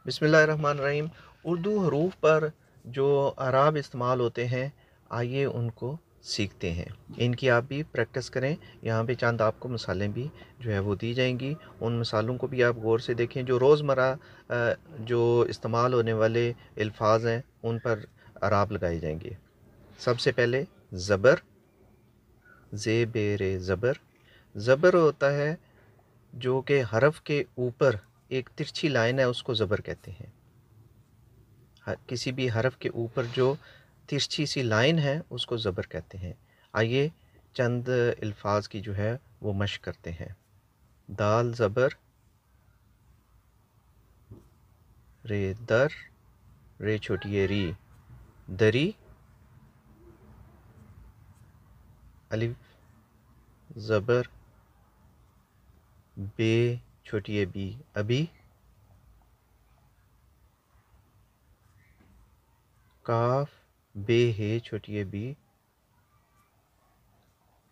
بسم اللہ الرحمن الرحیم۔ اردو حروف پر جو اعراب استعمال ہوتے ہیں، آئیے ان کو سیکھتے ہیں۔ ان کی آپ بھی پریکٹس کریں۔ یہاں پہ چند آپ کو مثالیں بھی جو ہے وہ دی جائیں گی، ان مثالوں کو بھی آپ غور سے دیکھیں۔ جو روزمرہ جو استعمال ہونے والے الفاظ ہیں ان پر اعراب لگائے جائیں گے۔ سب سے پہلے زبر، زبر زبر۔ زبر ہوتا ہے جو کہ حرف کے اوپر ایک ترچھی لائن ہے، اس کو زبر کہتے ہیں۔ کسی بھی حرف کے اوپر جو ترچھی سی لائن ہے اس کو زبر کہتے ہیں۔ آئیے چند الفاظ کی جو ہے وہ مشق کرتے ہیں۔ دال زبر، رے در، رے چھوٹی ری، دری۔ الف زبر، بے چھوٹی بی، ابھی۔ کاف بے ہے چھوٹی بی،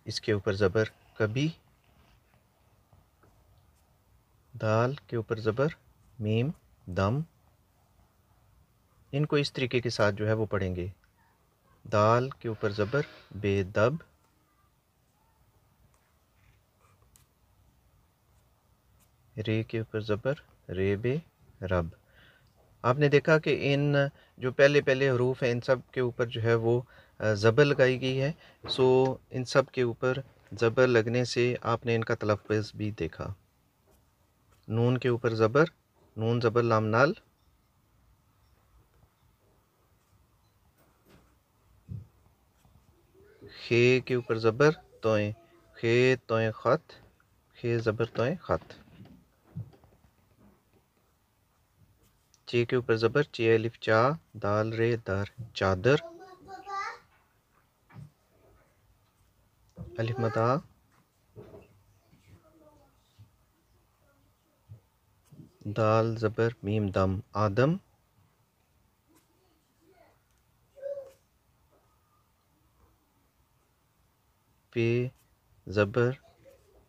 اس کے اوپر زبر کبھی۔ دال کے اوپر زبر میم، دم۔ ان کو اس طریقے کے ساتھ جو ہے وہ پڑھیں گے۔ دال کے اوپر زبر بے دب، رے کے اوپر زبر رے بے رب۔ آپ نے دیکھا کہ ان جو پہلے حروف ہیں ان سب کے اوپر جو ہے وہ زبر لگائی گئی ہے۔ سو ان سب کے اوپر زبر لگنے سے آپ نے ان کا تلفظ بھی دیکھا۔ نون کے اوپر زبر، نون زبر لام نال۔ خے کے اوپر زبر توئیں، خے توئیں خط، خے زبر توئیں خط۔ چے کے اوپر زبر چے الف چا، دال رے در چادر۔ الف مدہ، دال زبر میم دم آدم۔ پے زبر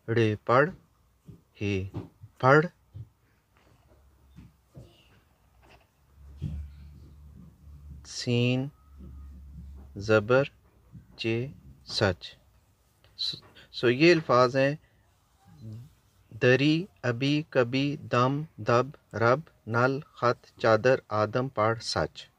رے پڑھ، ہے پڑھ۔ سین زبر چے سچ۔ سو یہ الفاظ ہیں دری، ابھی، کبھی، دم، دب، رب، نل، خط، چادر، آدم، پاڑ، سچ۔